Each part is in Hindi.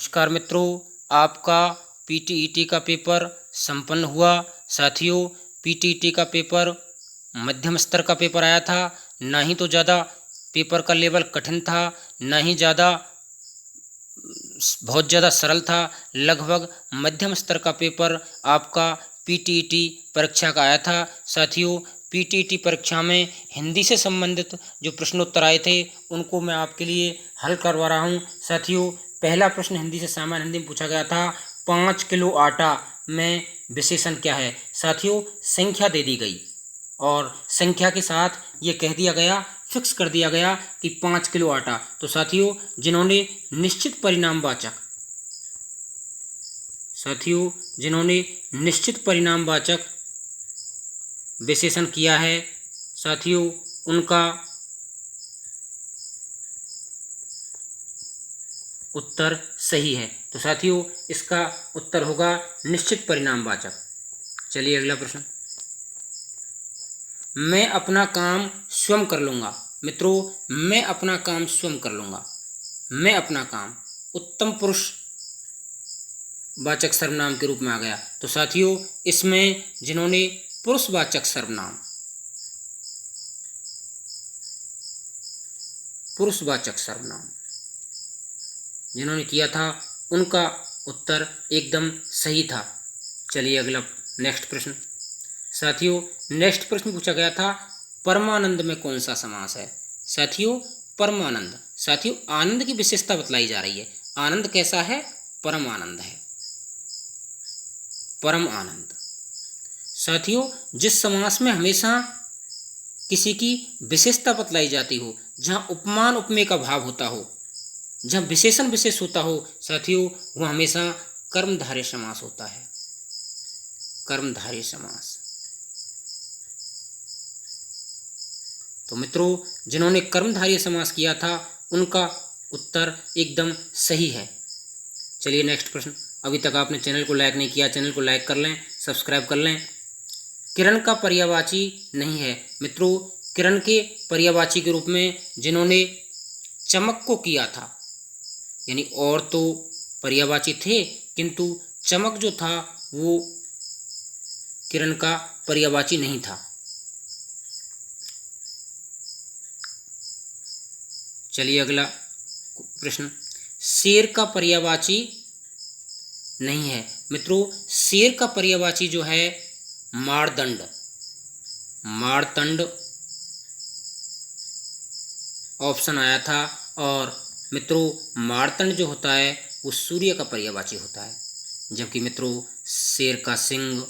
नमस्कार मित्रों, आपका पीटीईटी का पेपर संपन्न हुआ। साथियों, पीटीईटी का पेपर मध्यम स्तर का पेपर आया था। ना ही तो ज़्यादा पेपर का लेवल कठिन था, ना ही बहुत ज़्यादा सरल था। लगभग मध्यम स्तर का पेपर आपका पीटीईटी परीक्षा का आया था। साथियों, पीटीईटी परीक्षा में हिंदी से संबंधित जो प्रश्नोत्तर आए थे उनको मैं आपके लिए हल करवा रहा हूं। साथियों, पहला प्रश्न हिंदी से सामान्य हिंदी में पूछा गया था, 5 किलो आटा में विशेषण क्या है। साथियों, संख्या दे दी गई और संख्या के साथ ये कह दिया गया, फिक्स कर दिया गया कि 5 किलो आटा। तो साथियों, जिन्होंने निश्चित परिणामवाचक विशेषण किया है, साथियों उनका उत्तर सही है। तो साथियों, इसका उत्तर होगा निश्चित परिणामवाचक। चलिए अगला प्रश्न, मैं अपना काम स्वयं कर लूँगा। मित्रों, मैं अपना काम स्वयं कर लूँगा, मैं अपना काम उत्तम पुरुष वाचक सर्वनाम के रूप में आ गया। तो साथियों, इसमें जिन्होंने पुरुषवाचक सर्वनाम जिन्होंने किया था उनका उत्तर एकदम सही था। चलिए अगला नेक्स्ट प्रश्न। साथियों, नेक्स्ट प्रश्न पूछा गया था, परमानंद में कौन सा समास है। साथियों, परमानंद, साथियों आनंद की विशेषता बतलाई जा रही है। आनंद कैसा है? परम आनंद है, परम आनंद। साथियों, जिस समास में हमेशा किसी की विशेषता बतलाई जाती हो, जहाँ उपमान उपमेय का भाव होता हो, जहाँ विशेषण विशेष होता हो, साथियों वह हमेशा कर्मधारय समास होता है, कर्मधारय समास। तो मित्रों, जिन्होंने कर्मधारय समास किया था उनका उत्तर एकदम सही है। चलिए नेक्स्ट प्रश्न। अभी तक आपने चैनल को लाइक नहीं किया, चैनल को लाइक कर लें, सब्सक्राइब कर लें। किरण का पर्यायवाची नहीं है। मित्रों, किरण के पर्यायवाची के रूप में जिन्होंने चमक को किया था, यानी और तो पर्यायवाची थे किंतु चमक जो था वो किरण का पर्यायवाची नहीं था। चलिए अगला प्रश्न, शेर का पर्यायवाची नहीं है। मित्रों, शेर का पर्यायवाची जो है मारदंड, मारतंड ऑप्शन आया था। और मित्रों, मारतंड जो होता है वो सूर्य का पर्यायवाची होता है, जबकि मित्रों शेर का सिंह,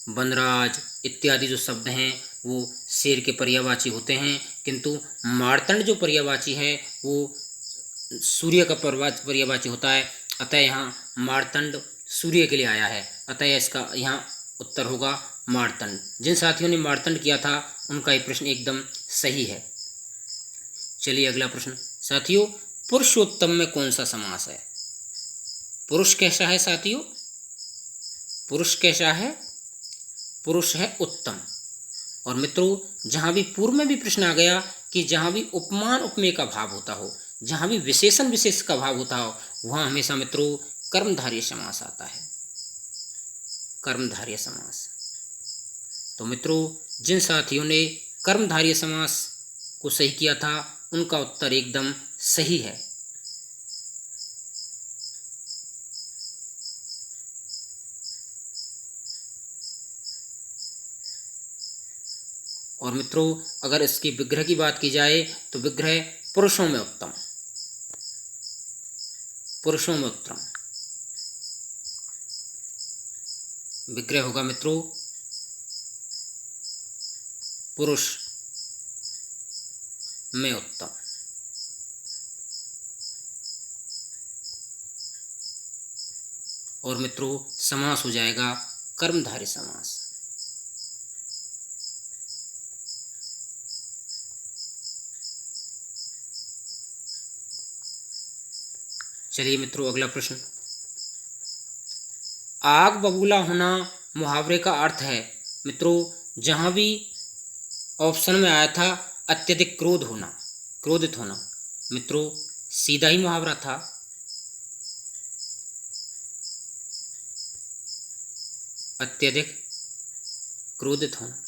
वनराज इत्यादि जो शब्द हैं वो शेर के पर्यायवाची होते हैं, किंतु मारतंड जो पर्यायवाची है वो सूर्य का पर्यायवाची होता है। अतः यहाँ मारतंड सूर्य के लिए आया है, अतः इसका यहाँ उत्तर होगा मारतंड। जिन साथियों ने मारतंड किया था उनका ये प्रश्न एकदम सही है। चलिए अगला प्रश्न। साथियों, पुरुषोत्तम में कौन सा समास है। पुरुष कैसा है साथियों? पुरुष कैसा है? पुरुष है उत्तम। और मित्रों, जहाँ भी पूर्व में भी प्रश्न आ गया कि जहाँ भी उपमान उपमेय का भाव होता हो, जहाँ भी विशेषण विशेष का भाव होता हो, वहाँ हमेशा मित्रों कर्मधारय समास आता है, कर्मधारय समास। तो मित्रों, जिन साथियों ने कर्मधारय समास को सही किया था उनका उत्तर एकदम सही है। और मित्रों, अगर इसकी विग्रह की बात की जाए तो विग्रह पुरुषों में उत्तम, पुरुषों में उत्तम विग्रह होगा मित्रों पुरुष में उत्तम। और मित्रों, समास हो जाएगा कर्मधारय समास। चलिए मित्रों अगला प्रश्न, आग बबूला होना मुहावरे का अर्थ है। मित्रों, जहाँ भी ऑप्शन में आया था अत्यधिक क्रोध होना, क्रोधित होना, मित्रों सीधा ही मुहावरा था। अत्यधिक क्रोधित होना।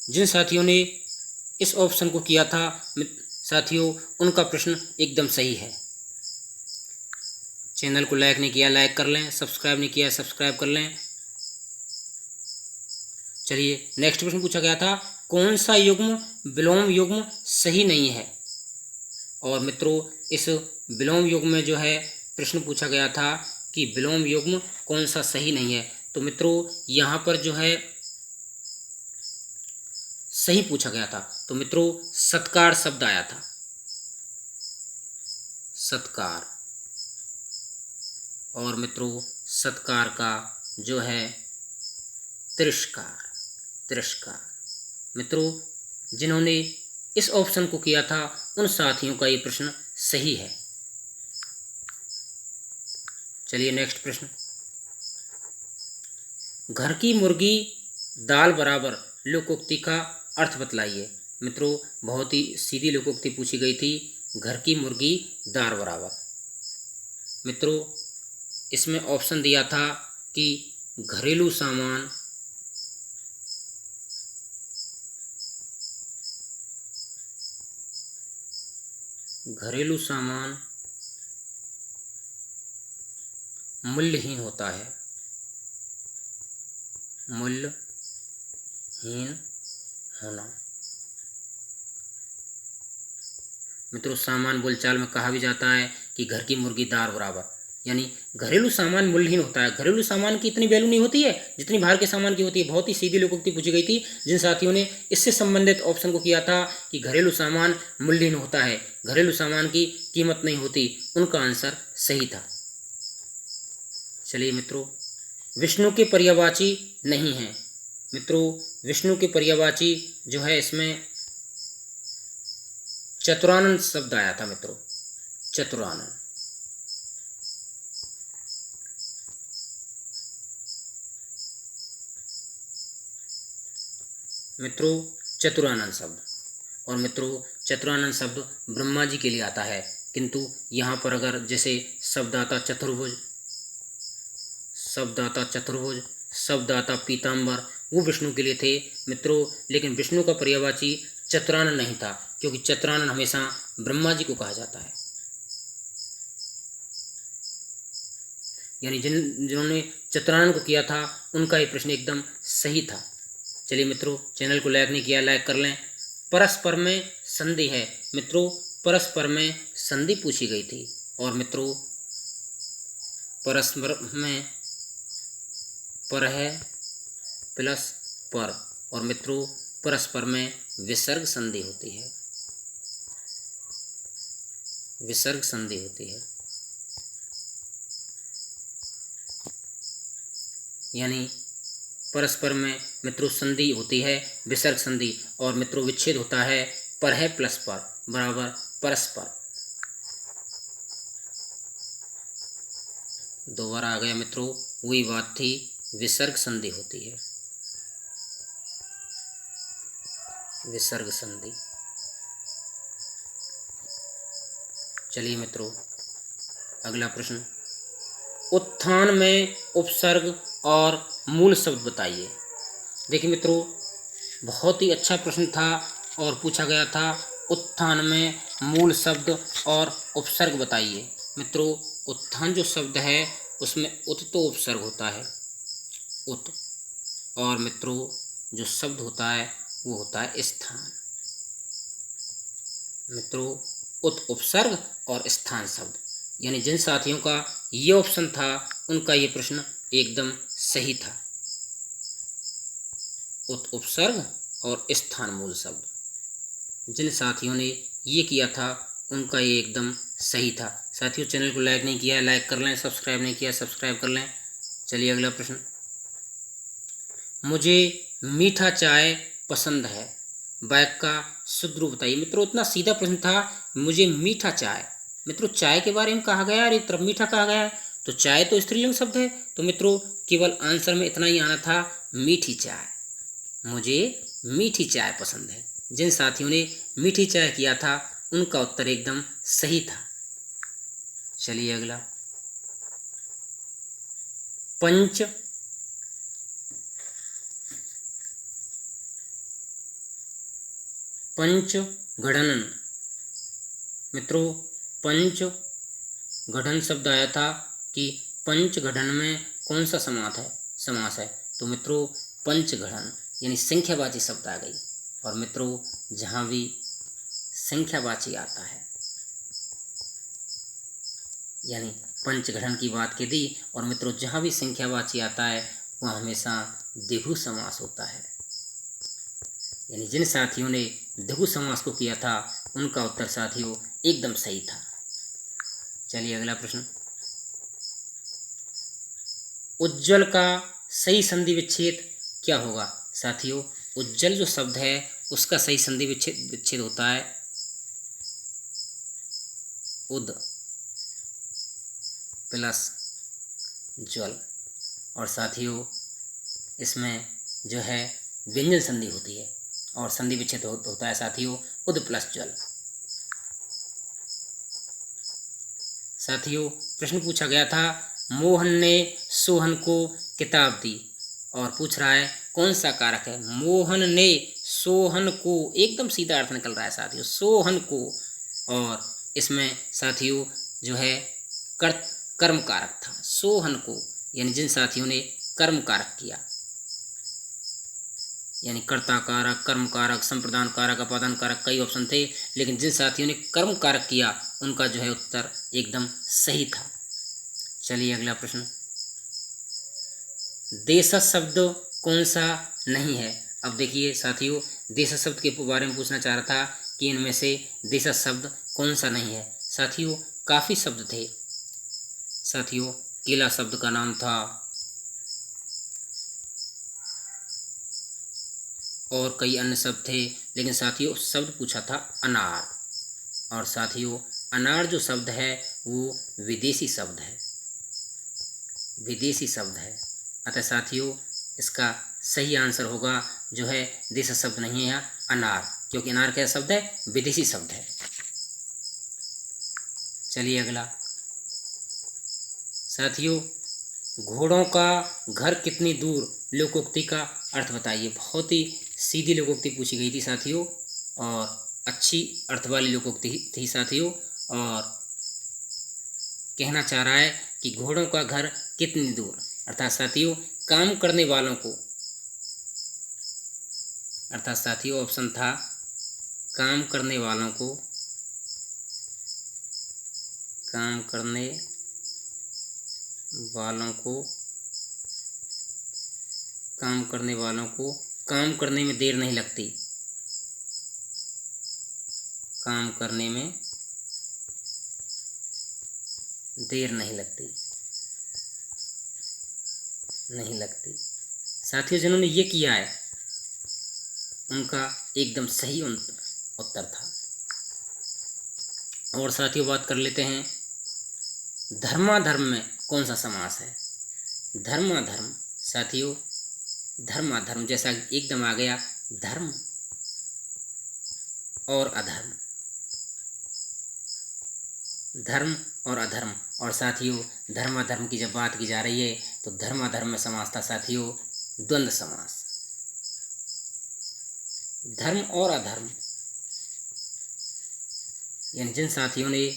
जिन साथियों ने इस ऑप्शन को किया था साथियों, उनका प्रश्न एकदम सही है। चैनल को लाइक नहीं किया, लाइक कर लें। सब्सक्राइब नहीं किया, सब्सक्राइब कर लें। चलिए, नेक्स्ट प्रश्न पूछा गया था, कौन सा युग्म विलोम युग्म सही नहीं है। और मित्रों, इस विलोम युग्म में जो है प्रश्न पूछा गया था कि विलोम युग्म कौन सा सही नहीं है। तो मित्रों, यहाँ पर जो है सही पूछा गया था। तो मित्रों, सत्कार शब्द आया था, सत्कार। और मित्रों, सत्कार का जो है तिरस्कार, तिरस्कार। मित्रों, जिन्होंने इस ऑप्शन को किया था उन साथियों का ये प्रश्न सही है। चलिए, नेक्स्ट प्रश्न, घर की मुर्गी दाल बराबर लोकोक्ति का अर्थ बतलाइए। मित्रों, बहुत ही सीधी लोकोक्ति पूछी गई थी, घर की मुर्गी दाल बराबर। मित्रों, इसमें ऑप्शन दिया था कि घरेलू सामान, घरेलू सामान मूल्यहीन होता है, मूल्यहीन होना। मित्रों, सामान बोलचाल में कहा भी जाता है कि घर की मुर्गी दाल बराबर, यानी घरेलू सामान मूल्यहीन होता है। घरेलू सामान की इतनी वैल्यू नहीं होती है जितनी बाहर के सामान की होती है। बहुत ही सीधी लोकोक्ति पूछी गई थी। जिन साथियों ने इससे संबंधित ऑप्शन को किया था कि घरेलू सामान मूल्यहीन होता है, घरेलू सामान की कीमत नहीं होती, उनका आंसर सही था। चलिए मित्रों, विष्णु के पर्यायवाची नहीं है। मित्रों, विष्णु के पर्यायवाची जो है इसमें चतुरानन शब्द आया था। मित्रों, चतुरानन। मित्रों, चतुरानन शब्द। और मित्रों, चतुरानन शब्द ब्रह्मा जी के लिए आता है, किंतु यहाँ पर अगर जैसे शब्द आता चतुर्भुज, शब्द आता चतुर्भुज, शब्द आता पीताम्बर, वो विष्णु के लिए थे मित्रों। लेकिन विष्णु का पर्यायवाची चतुरानन नहीं था, क्योंकि चतुरानन हमेशा ब्रह्मा जी को कहा जाता है। यानी जिन्होंने चतुरानन को किया था उनका ये प्रश्न एकदम सही था। चलिए मित्रों, चैनल को लाइक नहीं किया, लाइक कर लें। परस्पर में संधि है। मित्रों, परस्पर में संधि पूछी गई थी। और मित्रों, परस्पर में पर है प्लस पर। और मित्रों, परस्पर में विसर्ग संधि होती है, विसर्ग संधि होती है। यानी परस्पर में मित्रों संधि होती है, विसर्ग संधि। और मित्रों, विच्छेद होता है पर है प्लस पर बराबर परस्पर। दोबारा आ गया मित्रों, वही बात थी, विसर्ग संधि होती है, विसर्ग संधि। चलिए मित्रों, अगला प्रश्न, उत्थान में उपसर्ग और मूल शब्द बताइए। देखिए मित्रों, बहुत ही अच्छा प्रश्न था और पूछा गया था उत्थान में मूल शब्द और उपसर्ग बताइए। मित्रों, उत्थान जो शब्द है उसमें उत तो उपसर्ग होता है, उत। और मित्रों, जो शब्द होता है वो होता है स्थान। मित्रों, उत उपसर्ग और स्थान शब्द। यानी जिन साथियों का ये ऑप्शन था उनका ये प्रश्न एकदम सही था। उत उपसर्ग और स्थान मूल शब्द। जिन साथियों ने ये किया था उनका ये एकदम सही था। साथियों, चैनल को लाइक नहीं किया, लाइक कर लें। सब्सक्राइब नहीं किया, सब्सक्राइब कर लें। चलिए अगला प्रश्न, मुझे मीठा चाय पसंद है, वाक्य का शुद्ध रूप बताइए। मित्रों, इतना सीधा प्रश्न था, मुझे मीठा चाय। मित्रों, चाय के बारे में कहा गया और एक तरफ मीठा कहा गया है, तो चाय तो स्त्रीलिंग शब्द है। तो मित्रों, केवल आंसर में इतना ही आना था, मीठी चाय। मुझे मीठी चाय पसंद है। जिन साथियों ने मीठी चाय किया था उनका उत्तर एकदम सही था। चलिए अगला, पंच पंचघड़न। मित्रों, पंचघड़न शब्द आया था कि पंचघड़न में कौन सा समास है? तो मित्रों पंचघड़न यानी संख्यावाची शब्द आ गई। और मित्रों जहाँ भी संख्यावाची आता है यानी पंचघड़न की बात की दी, और मित्रों जहाँ भी संख्यावाची आता है वह हमेशा द्विगु समास होता है। यानी जिन साथियों ने द्विगु समास को किया था उनका उत्तर साथियों एकदम सही था। चलिए अगला प्रश्न, उज्ज्वल का सही संधि विच्छेद क्या होगा? साथियों उज्ज्वल जो शब्द है उसका सही संधि विच्छेद होता है उद प्लस ज्वल। और साथियों इसमें जो है व्यंजन संधि होती है और संधि विच्छेद होता है साथियों उद प्लस ज्वल। साथियों प्रश्न पूछा गया था, मोहन ने सोहन को किताब दी, और पूछ रहा है कौन सा कारक है? मोहन ने सोहन को, एकदम सीधा अर्थ निकल रहा है साथियों, सोहन को। और इसमें साथियों जो है कर्म कारक था सोहन को, यानी जिन साथियों ने कर्म कारक किया, यानी कर्ता कारक, कर्म कारक, संप्रदान कारक, अपादान कारक, कई ऑप्शन थे, लेकिन जिन साथियों ने कर्म कारक किया उनका जो है उत्तर एकदम सही था। चलिए अगला प्रश्न, देशज शब्द कौन सा नहीं है? अब देखिए साथियों देशज शब्द के बारे में पूछना चाह रहा था कि इनमें से देशज शब्द कौन सा नहीं है। साथियों काफ़ी शब्द थे साथियों, केला शब्द का नाम था और कई अन्य शब्द थे, लेकिन साथियों शब्द पूछा था अनार। और साथियों अनार जो शब्द है वो विदेशी शब्द है, विदेशी शब्द है। अतः साथियों इसका सही आंसर होगा जो है देश शब्द नहीं है अनार, क्योंकि अनार क्या शब्द है? विदेशी शब्द है। चलिए अगला, साथियों घोड़ों का घर कितनी दूर, लोकोक्ति का अर्थ बताइए। बहुत ही सीधी लोकोक्ति पूछी गई थी साथियों और अच्छी अर्थ वाली लोकोक्ति थी साथियों। और कहना चाह रहा है कि घोड़ों का घर कितनी दूर, अर्थात साथियों काम करने वालों को, अर्थात साथियों ऑप्शन था काम करने वालों को, काम करने वालों को, काम करने वालों को काम करने में देर नहीं लगती, काम करने में देर नहीं लगती, नहीं लगती। साथियों जिन्होंने ये किया है उनका एकदम सही उत्तर था। और साथियों बात कर लेते हैं धर्माधर्म में कौन सा समास है? धर्माधर्म साथियों, धर्माधर्म जैसा एकदम आ गया धर्म और अधर्म, धर्म और अधर्म। और साथियों धर्माधर्म की जब बात की जा रही है तो धर्माधर्म में समास था साथियों द्वंद्व समास। धर्म और अधर्म यानी जिन साथियों ने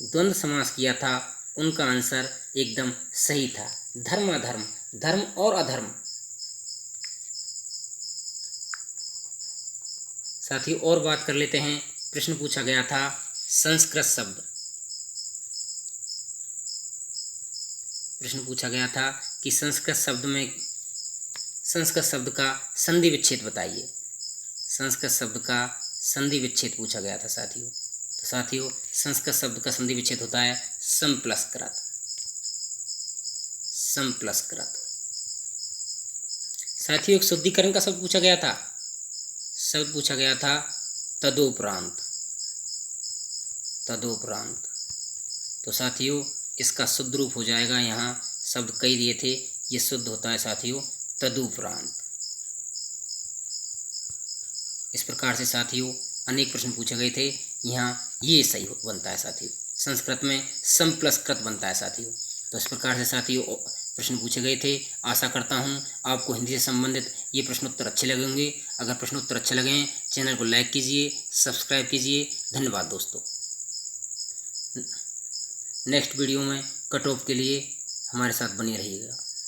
द्वंद्व समास किया था उनका आंसर एकदम सही था, धर्माधर्म, धर्म और अधर्म। साथियों और बात कर लेते हैं, प्रश्न पूछा गया था संस्कृत शब्द, प्रश्न पूछा गया था कि संस्कृत शब्द का संधि विच्छेद बताइए। संस्कृत शब्द का संधि विच्छेद पूछा गया था साथियों। तो साथियों संस्कृत शब्द का संधि विच्छेद होता है सम प्लस कृत, सम प्लस कृत। साथियों एक शुद्धिकरण का शब्द पूछा गया था, शब्द पूछा गया था तदोपरांत, तदोपरांत। तो साथियों इसका शुद्ध रूप हो जाएगा, यहाँ शब्द कई दिए थे, ये शुद्ध होता है साथियों तदुपरांत। इस प्रकार से साथियों अनेक प्रश्न पूछे गए थे, यहाँ ये सही बनता है साथियों, संस्कृत में सम प्लस कृत बनता है साथियों। तो इस प्रकार से साथियों प्रश्न पूछे गए थे। आशा करता हूँ आपको हिंदी से संबंधित ये प्रश्नोत्तर अच्छे लगे होंगे। अगर प्रश्नोत्तर अच्छे लगे हैं चैनल को लाइक कीजिए, सब्सक्राइब कीजिए। धन्यवाद दोस्तों। नेक्स्ट वीडियो में कट ऑफ के लिए हमारे साथ बने रहिएगा।